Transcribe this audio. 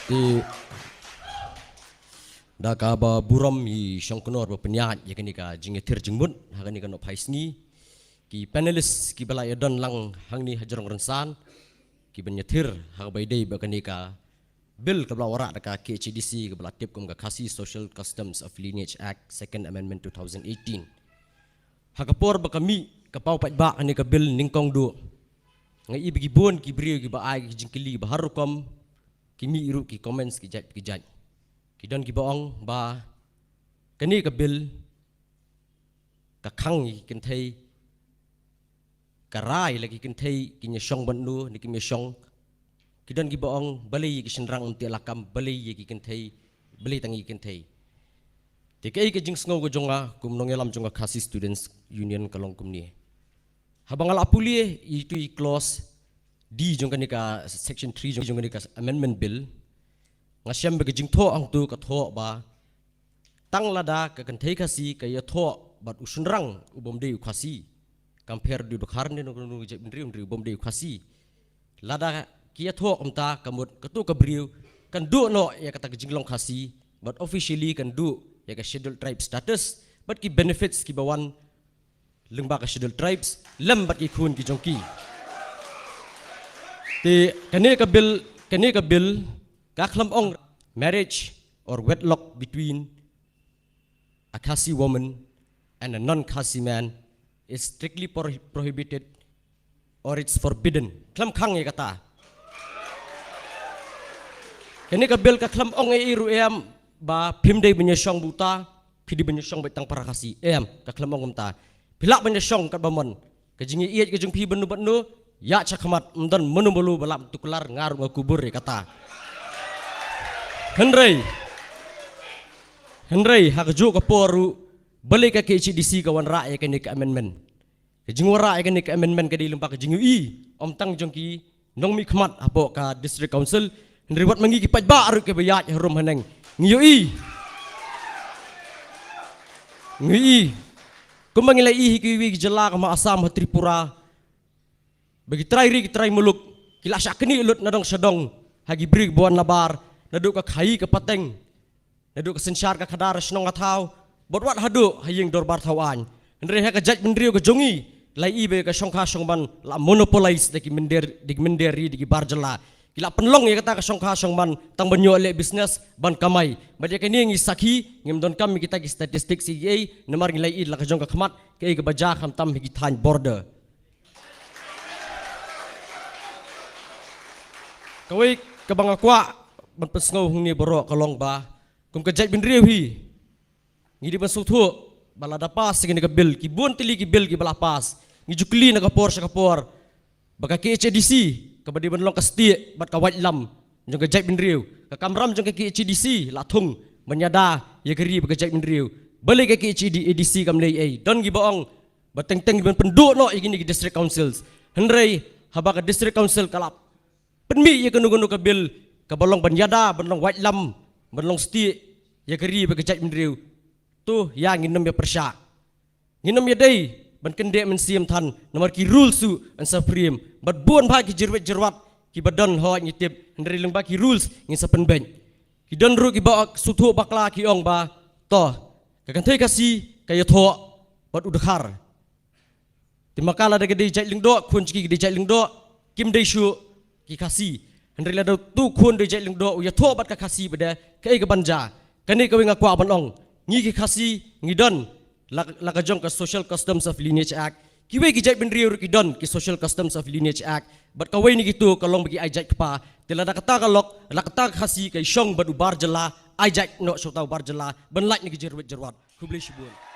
Ti da ka ba buram i shongkonor ba penyat ya kanika jingetir jingmut hakani kan ophaisni ki panelist ki balai don lang hangni hajrong ransan ki benyatir hak baidai ba kanika bill ka wara da ka KHDC ka bala tip kum ka khasi Social Customs of Lineage Act Second Amendment 2018 hakapor ba kami kapau pat ba kanika bill ningkong du ngai ibigi bon ki brio ki ba ai ki jingkili ba harukom kimi iru ki comments ki jaj ki don ki baong ba kani ka bil ka khang kin thei ka rai lagi kin thei ki nya shong ban nu ni ki me shong ki don ki baong balai ki sinrang unti lakam balai ki kin thei balai tangi kin thei te kai ke jing sngo go jonga kum nongelam jonga khasi students union kalong kum ni habangal apuli itu i clause di jong kanika section 3 jong kanika amendment bill ngasiam bagi jing tho ang tu ka tho ba tang lada ka kan thei khasi ka ya tho bat usunrang ubom de khasi compare du khar ne no je bindri ubom de khasi lada ki ya tho omta kamut ka tu ka briu kan du no ya kata jinglong khasi but officially kan du ya ka scheduled tribe status but ki benefits ki bawan lengba ka scheduled tribes lambat ki khun ki jongki ti kane ka bill ka khlam ong marriage or wedlock between a Khasi woman and a non-Khasi man is strictly prohibited or it's forbidden khlam khang e kata kane ka bill ka khlam ong e iru em ba phimdei benya shong buta phidi benya shong betang para Khasi em ka khlam ong ta pilak benya shong kat bamon ka jingi iet ka jung phi benu banu ya chakmat mdan menumulu balam tukular ngar ngakubur kata Henry hak jo ka poru balik ka KHDC ka wan ra ya kanik amendment ka jingu ra ya kanik amendment ka di lempak jingu i om tang jongki nong mi khmat apo ka district council Henry wat mangi ki pajba aru ke bayat harum haneng ngiyo i kumangilai i ki wi jela ka ma Assam Tripura bagi try muluk kila syakni ulut nadong sadong hagi brig buan labar naduk ka khai ka pateng naduk ka sensyar ka khadar snong athau botwat hadu haying dorbar thawan andre ha ka jaj mendrio ka jongi lai ibe ka songkha songban la monopolize de ki menderi de ki barjala kila penlong ya kata ka songkha songban tang banyo le business ban kamai bade ka ni ngi sakhi ngim don kam kita ki statistik CA namar ngi lai id la ka jong ka khmat ke ka baja kham tam hi than border kawai kabang akwa ban pesngau hungni borok kalong ba kum ka jaj bin riu hi ngi di basu thu bala da pas ngini ka bil ki bon tili ki bil ki bala pas ngi jukli na ka por sa ka por baka KHDC ka badi ban long ka stie bat ka wait lam jong ka jaj bin riu ka kamram jong ka KHDC la thung menyada ye geri baka jaj bin riu bali ka KHDC kam lei ai don gi baong bateng teng ban penduk no igini ki district councils henrei haba ka district council kalap penmi ye kenu ka bil ka balong banyada balong white lam balong sti ye keri be kejat mendriu tu ya nginom ya persya nginom ya dei ban kende men siam than nomor ki rule su an supreme bat buan ba ki jirwat ki badon ho ngitip ndri leng ba ki rules ngi sapen ben ki don ru ki ba suthu bakla ki ong ba to ka kan thei kasi ka ya tho bat udakhar timakala de gedi jai leng do khun ki gedi jai leng do kim dei shu ki Khasi henry la tu khun de jai leng do ya tho bat ka Khasi bada kai ka banja kani ka winga kwa banong ngi ki Khasi ngi don la ka jong ka Social Customs of Lineage Act ki we ki jai bin riu ki don ki Social Customs of Lineage Act bat ka we ni gitu kalong bagi ai jai pa tela da kata kalok la kata Khasi kai shong badu bar jela ai jai no so tau bar jela ban like ni ki jerwat kubli shibun